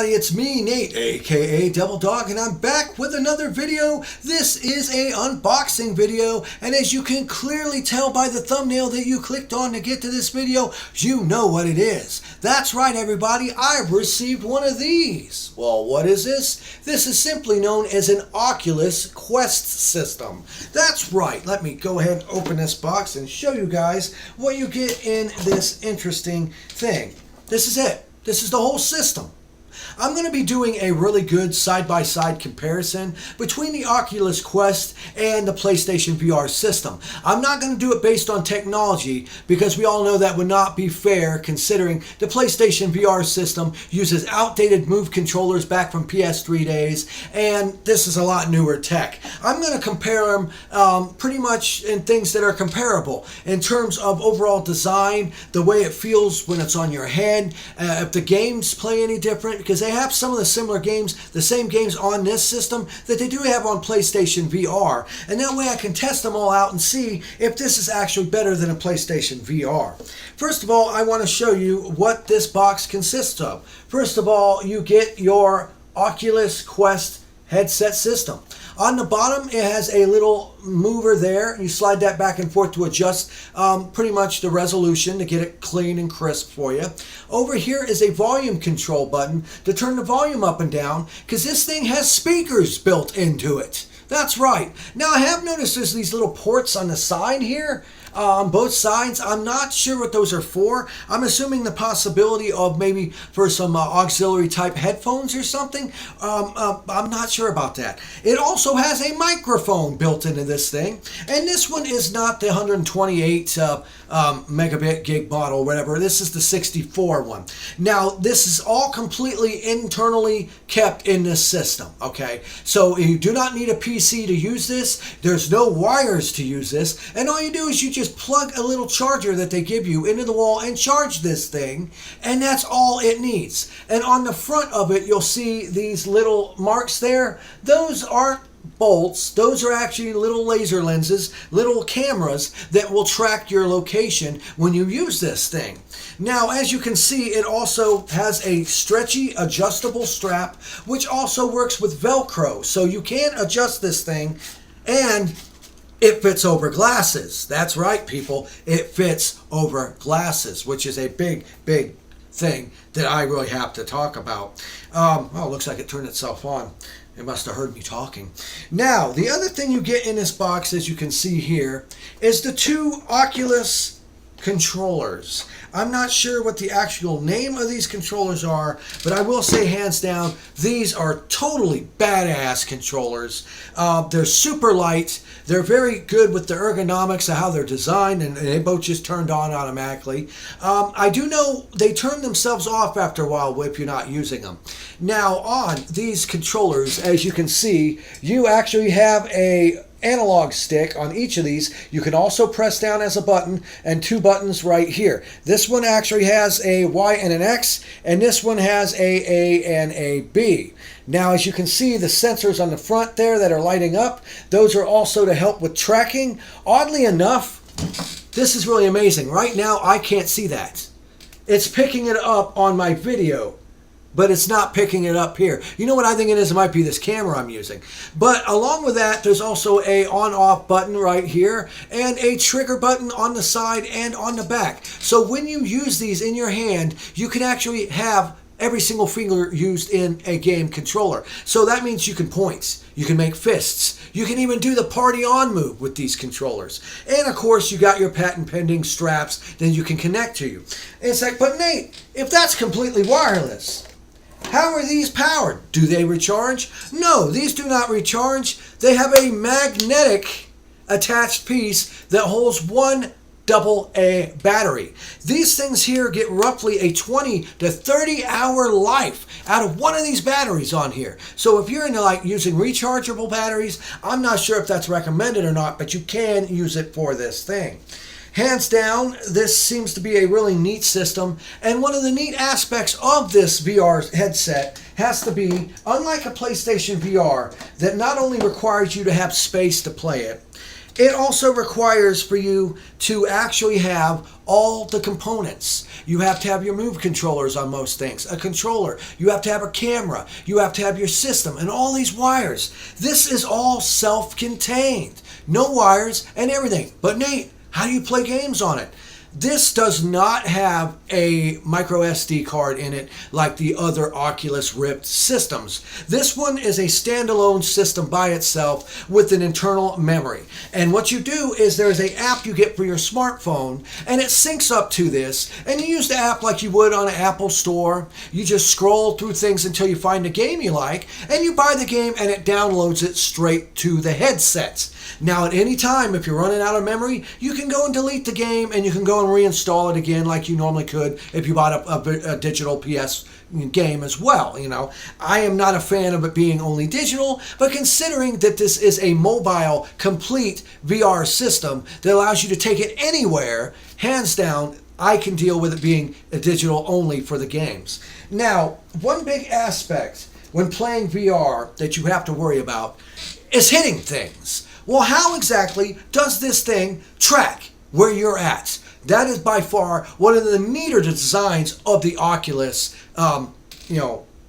everybody, it's me, Nate, aka Devil Dog, and I'm back with another video. This is a unboxing video, and as you can clearly tell by the thumbnail that you clicked on to get to this video, you know what it is. That's right, everybody, I've received one of these. Well, what is this? This is simply known as an Oculus Quest system. That's right, let me go ahead and open this box and show you guys what you get in this interesting thing. This is it. This is the whole system. I'm going to be doing a really good side-by-side comparison between the Oculus Quest and the PlayStation VR system. I'm not going to do it based on technology because we all know that would not be fair considering the PlayStation VR system uses outdated Move controllers back from PS3 days, and this is a lot newer tech. I'm going to compare them pretty much in things that are comparable in terms of overall design, the way it feels when it's on your head, if the games play any different, because they have some of the similar games, the same games on this system that they do have on PlayStation VR. And that way I can test them all out and see if this is actually better than a PlayStation VR. First of all, I want to show you what this box consists of. First of all, you get your Oculus Quest headset system. On the bottom, it has a little mover there. You slide that back and forth to adjust pretty much the resolution to get it clean and crisp for you. Over here is a volume control button to turn the volume up and down because this thing has speakers built into it. That's right. Now, I have noticed there's these little ports on the side here. On both sides. I'm not sure what those are for. I'm assuming the possibility of maybe for some auxiliary type headphones or something. I'm not sure about that. It also has a microphone built into this thing, and this one is not the 128 megabit gig model, whatever. This is the 64 one. Now, this is all completely internally kept in this system, okay? So you do not need a PC to use this. There's no wires to use this, and all you do is you just plug a little charger that they give you into the wall and charge this thing, and that's all it needs. And on the front of it, you'll see these little marks there. Those aren't bolts. Those are actually little laser lenses, little cameras that will track your location when you use this thing. Now, as you can see, it also has a stretchy adjustable strap, which also works with Velcro. So you can adjust this thing, and it fits over glasses. That's right, people. It fits over glasses, which is a big, big thing that I really have to talk about. Oh, it looks like it turned itself on. It must have heard me talking. Now, the other thing you get in this box, as you can see here, is the two Oculus controllers. I'm not sure what the actual name of these controllers are, but I will say hands down, these are totally badass controllers. They're super light. They're very good with the ergonomics of how they're designed, and they both just turned on automatically. I do know they turn themselves off after a while if you're not using them. Now, on these controllers, as you can see, you actually have a analog stick on each of these. You can also press down as a button, and two buttons right here. This one actually has a Y and an X, and this one has a and a B. Now, as you can see, the sensors on the front there that are lighting up, those are also to help with tracking. Oddly enough, this is really amazing. Right now, I can't see that. It's picking it up on my video, but it's not picking it up here. You know what I think it is? It might be this camera I'm using. But along with that, there's also a on-off button right here and a trigger button on the side and on the back. So when you use these in your hand, you can actually have every single finger used in a game controller. So that means you can point, you can make fists, you can even do the party on move with these controllers. And of course, you got your patent pending straps that you can connect to you. And it's like, but Nate, if that's completely wireless, how are these powered? Do they recharge? No, these do not recharge. They have a magnetic attached piece that holds one AA battery. These things here get roughly a 20 to 30 hour life out of one of these batteries on here. So if you're into like using rechargeable batteries, I'm not sure if that's recommended or not, but you can use it for this thing. Hands down, this seems to be a really neat system, and one of the neat aspects of this VR headset has to be, unlike a PlayStation VR, that not only requires you to have space to play it, it also requires for you to actually have all the components. You have to have your move controllers on most things, a controller, you have to have a camera, you have to have your system, and all these wires. This is all self-contained. No wires and everything. But Nate, how do you play games on it? This does not have a micro SD card in it like the other Oculus Rift systems. This one is a standalone system by itself with an internal memory. And what you do is there's an app you get for your smartphone, and it syncs up to this. And you use the app like you would on an Apple store. You just scroll through things until you find a game you like, and you buy the game, and it downloads it straight to the headset. Now, at any time, if you're running out of memory, you can go and delete the game, and you can go and reinstall it again like you normally could if you bought a digital PS game as well. You know, I am not a fan of it being only digital, but considering that this is a mobile, complete VR system that allows you to take it anywhere, hands down, I can deal with it being a digital only for the games. Now, one big aspect when playing VR that you have to worry about is hitting things. Well, how exactly does this thing track where you're at? That is by far one of the neater designs of the Oculus.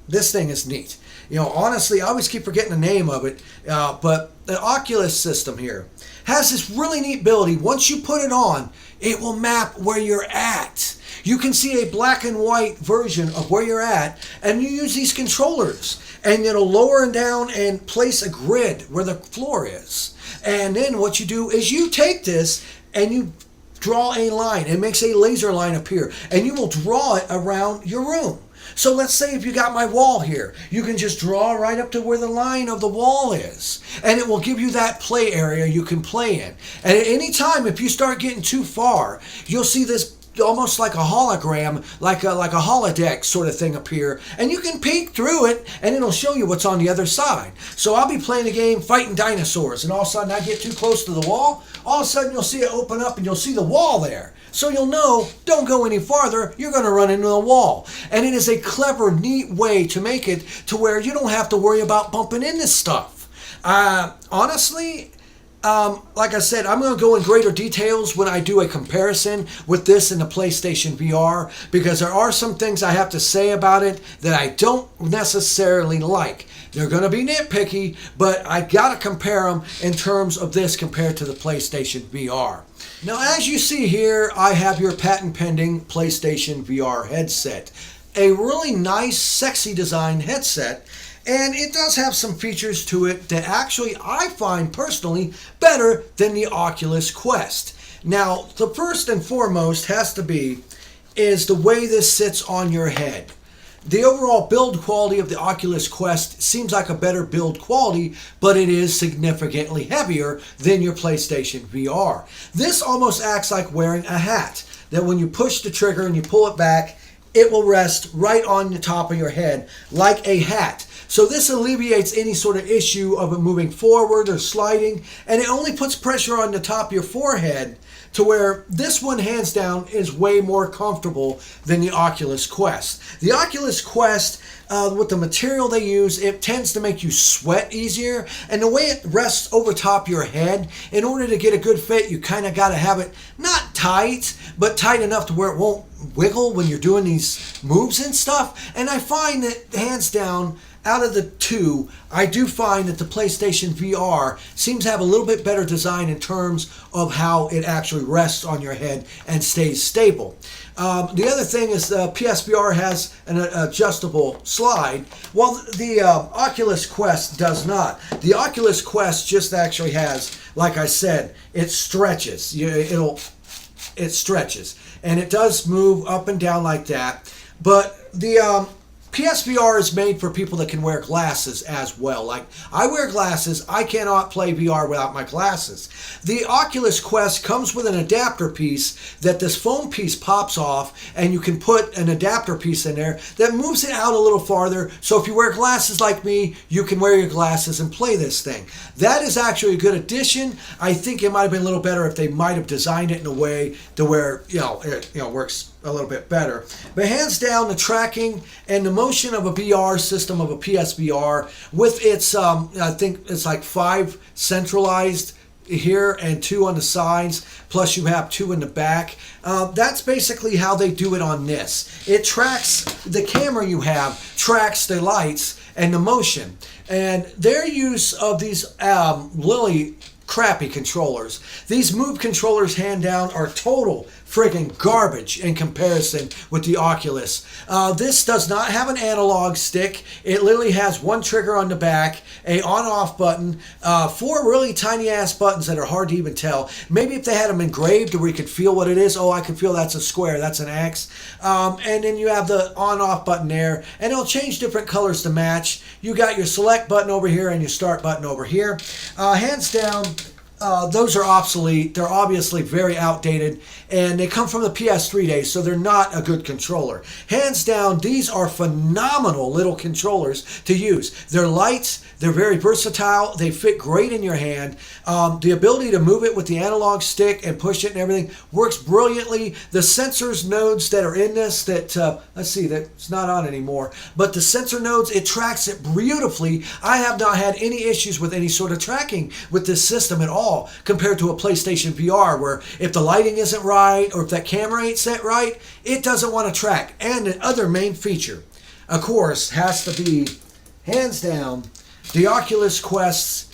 This thing is neat. Honestly, I always keep forgetting the name of it, but the Oculus system here has this really neat ability. Once you put it on, it will map where you're at. You can see a black and white version of where you're at, and you use these controllers, and it'll lower and down and place a grid where the floor is. And then what you do is you take this and you draw a line. It makes a laser line appear, and you will draw it around your room. So let's say if you got my wall here, you can just draw right up to where the line of the wall is, and it will give you that play area you can play in. And at any time, if you start getting too far, you'll see this almost like a hologram, like a holodeck sort of thing appear, and you can peek through it, and it'll show you what's on the other side. So I'll be playing a game fighting dinosaurs, and all of a sudden I get too close to the wall. All of a sudden you'll see it open up, and you'll see the wall there. So you'll know, don't go any farther, you're going to run into a wall. And it is a clever, neat way to make it to where you don't have to worry about bumping into stuff. Honestly, like I said, I'm going to go in greater details when I do a comparison with this and the PlayStation VR, because there are some things I have to say about it that I don't necessarily like. They're going to be nitpicky, but I got to compare them in terms of this compared to the PlayStation VR. Now, as you see here, I have your patent-pending PlayStation VR headset. A really nice, sexy design headset. And it does have some features to it that actually I find personally better than the Oculus Quest. Now, the first and foremost has to be is the way this sits on your head. The overall build quality of the Oculus Quest seems like a better build quality, but it is significantly heavier than your PlayStation VR. This almost acts like wearing a hat, that when you push the trigger and you pull it back, it will rest right on the top of your head like a hat. So this alleviates any sort of issue of it moving forward or sliding, and it only puts pressure on the top of your forehead to where this one, hands down, is way more comfortable than the Oculus Quest. The Oculus Quest, with the material they use, it tends to make you sweat easier, and the way it rests over top your head, in order to get a good fit, you kind of got to have it not tight, but tight enough to where it won't wiggle when you're doing these moves and stuff. And I find that, hands down, out of the two, I do find that the PlayStation VR seems to have a little bit better design in terms of how it actually rests on your head and stays stable. The other thing is the PSVR has an adjustable slide, while the Oculus Quest does not. The Oculus Quest just actually has, like I said, it stretches. It stretches, and it does move up and down like that. But the PSVR is made for people that can wear glasses as well. Like, I wear glasses, I cannot play VR without my glasses. The Oculus Quest comes with an adapter piece that this foam piece pops off, and you can put an adapter piece in there that moves it out a little farther, so if you wear glasses like me, you can wear your glasses and play this thing. That is actually a good addition. I think it might have been a little better if they might have designed it in a way to where, it works a little bit better. But hands down, the tracking and the motion of a VR system of a PSVR with its, I think it's like 5 centralized here and 2 on the sides, plus you have 2 in the back. That's basically how they do it on this. It tracks, the camera you have tracks the lights and the motion. And their use of these really crappy controllers. These Move controllers, hand down, are total friggin' garbage in comparison with the Oculus. This does not have an analog stick. It literally has one trigger on the back, a on-off button, 4 really tiny ass buttons that are hard to even tell. Maybe if they had them engraved where you could feel what it is. Oh, I can feel that's a square, that's an X. And then you have the on-off button there, and it'll change different colors to match. You got your select button over here and your start button over here. Hands down, those are obsolete. They're obviously very outdated, and they come from the PS3 days, so they're not a good controller. Hands down, these are phenomenal little controllers to use. They're light, they're very versatile, they fit great in your hand. The ability to move it with the analog stick and push it and everything works brilliantly. The sensors nodes that are in this, let's see, that's not on anymore, but the sensor nodes, it tracks it beautifully. I have not had any issues with any sort of tracking with this system at all, compared to a PlayStation VR, where if the lighting isn't right or if that camera ain't set right, it doesn't want to track. And the other main feature, of course, has to be, hands down, the Oculus Quest's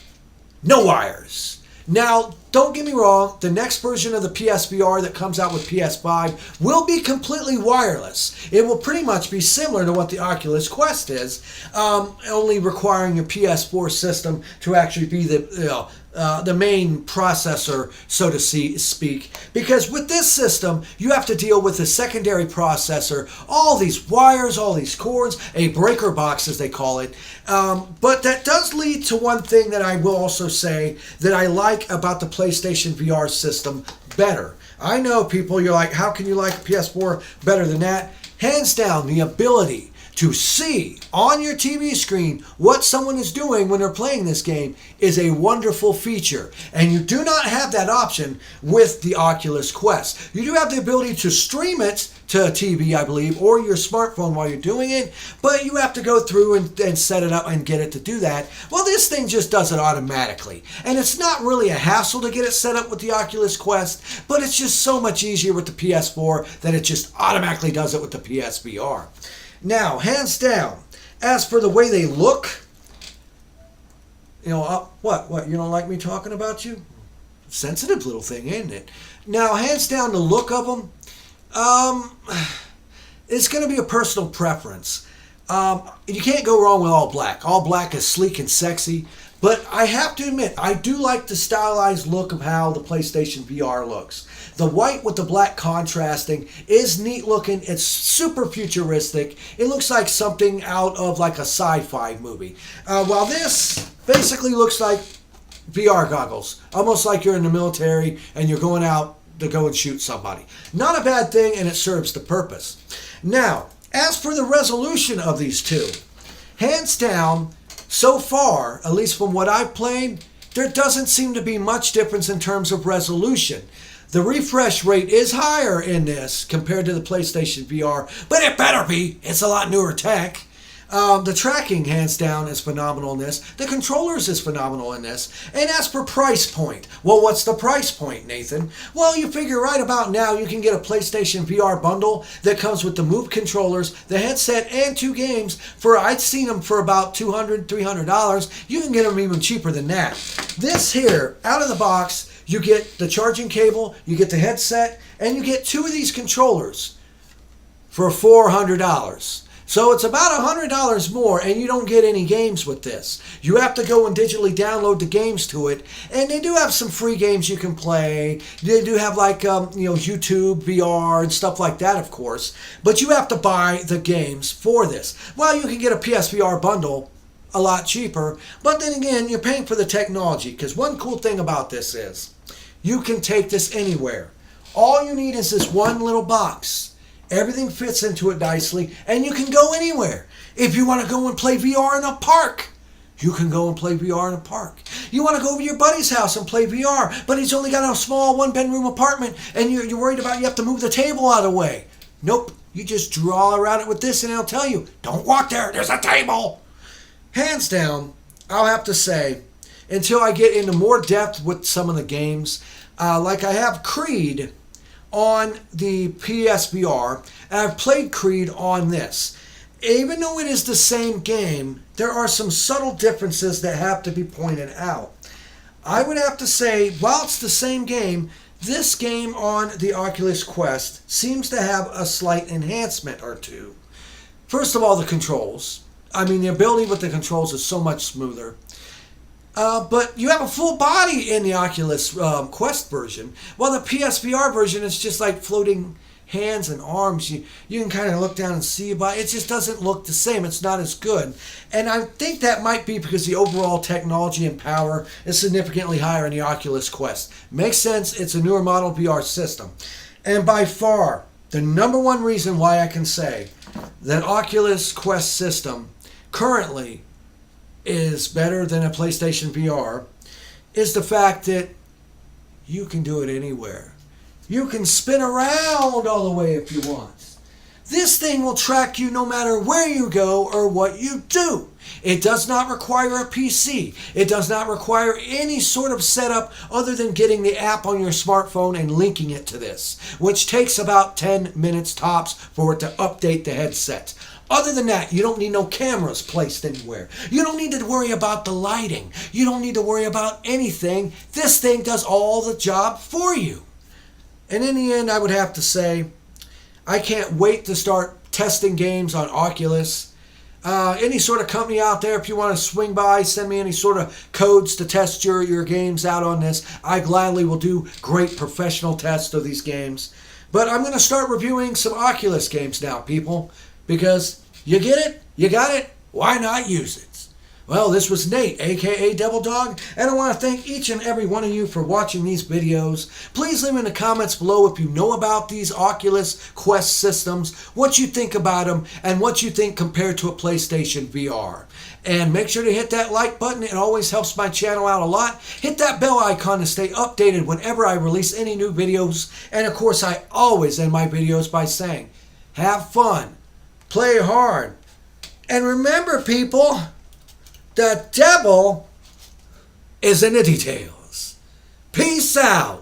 no wires. Now, don't get me wrong, the next version of the PSVR that comes out with PS5 will be completely wireless. It will pretty much be similar to what the Oculus Quest is, only requiring your PS4 system to actually be the main processor, so to speak. Because with this system, you have to deal with a secondary processor, all these wires, all these cords, a breaker box as they call it. But that does lead to one thing that I will also say that I like about the PlayStation VR system better. I know people, you're like, how can you like PS4 better than that? Hands down, the ability to see on your TV screen what someone is doing when they're playing this game is a wonderful feature. And you do not have that option with the Oculus Quest. You do have the ability to stream it to a TV, I believe, or your smartphone while you're doing it, but you have to go through and set it up and get it to do that. Well, this thing just does it automatically. And it's not really a hassle to get it set up with the Oculus Quest, but it's just so much easier with the PS4 that it just automatically does it with the PSVR. Now, hands down, as for the way they look, what, you don't like me talking about you? Sensitive little thing, isn't it? Now, hands down, the look of them, it's going to be a personal preference. You can't go wrong with all black. All black is sleek and sexy. But I have to admit, I do like the stylized look of how the PlayStation VR looks. The white with the black contrasting is neat looking. It's super futuristic. It looks like something out of like a sci-fi movie. While this basically looks like VR goggles. Almost like you're in the military and you're going out to go and shoot somebody. Not a bad thing, and it serves the purpose. Now, as for the resolution of these two, hands down, so far, at least from what I've played, there doesn't seem to be much difference in terms of resolution. The refresh rate is higher in this compared to the PlayStation VR, but it better be. It's a lot newer tech. The tracking, hands down, is phenomenal in this. The controllers is phenomenal in this. And as for price point, well, what's the price point, Nathan? Well, you figure right about now you can get a PlayStation VR bundle that comes with the Move controllers, the headset, and 2 games for, I'd seen them for about $200, $300. You can get them even cheaper than that. This here, out of the box, you get the charging cable, you get the headset, and you get 2 of these controllers for $400. So it's about $100 more, and you don't get any games with this. You have to go and digitally download the games to it, and they do have some free games you can play. They do have like YouTube VR and stuff like that, of course. But you have to buy the games for this. Well, you can get a PSVR bundle a lot cheaper, but then again, you're paying for the technology. Because one cool thing about this is you can take this anywhere. All you need is this one little box. Everything fits into it nicely, and you can go anywhere. If you want to go and play VR in a park, you can go and play VR in a park. You want to go over to your buddy's house and play VR, but he's only got a small 1-bedroom apartment, and you're worried about you have to move the table out of the way. Nope, you just draw around it with this, and it'll tell you, don't walk there, there's a table. Hands down, I'll have to say, until I get into more depth with some of the games. Like I have Creed on the PSVR, and I've played Creed on this. Even though it is the same game, there are some subtle differences that have to be pointed out. I would have to say, while it's the same game, this game on the Oculus Quest seems to have a slight enhancement or two. First of all, the controls. I mean, the ability with the controls is so much smoother. But you have a full body in the Oculus Quest version, while the PSVR version is just like floating hands and arms. You can kind of look down and see your body. It just doesn't look the same. It's not as good. And I think that might be because the overall technology and power is significantly higher in the Oculus Quest. Makes sense. It's a newer model VR system. And by far, the number one reason why I can say that Oculus Quest system currently is better than a PlayStation VR is the fact that you can do it anywhere. You can spin around all the way if you want. This thing will track you no matter where you go or what you do. It does not require a PC. It does not require any sort of setup other than getting the app on your smartphone and linking it to this, which takes about 10 minutes tops for it to update the headset. Other than that, you don't need no cameras placed anywhere. You don't need to worry about the lighting. You don't need to worry about anything. This thing does all the job for you. And in the end, I would have to say, I can't wait to start testing games on Oculus. Any sort of company out there, if you want to swing by, send me any sort of codes to test your games out on this. I gladly will do great professional tests of these games. But I'm going to start reviewing some Oculus games now, people, because you get it, you got it, why not use it? Well, this was Nate, aka Devil Dog, and I want to thank each and every one of you for watching these videos. Please leave in the comments below if you know about these Oculus Quest systems, what you think about them, and what you think compared to a PlayStation VR. And make sure to hit that like button. It always helps my channel out a lot. Hit that bell icon to stay updated whenever I release any new videos. And of course, I always end my videos by saying, have fun, play hard, and remember, people, the devil is in the details. Peace out.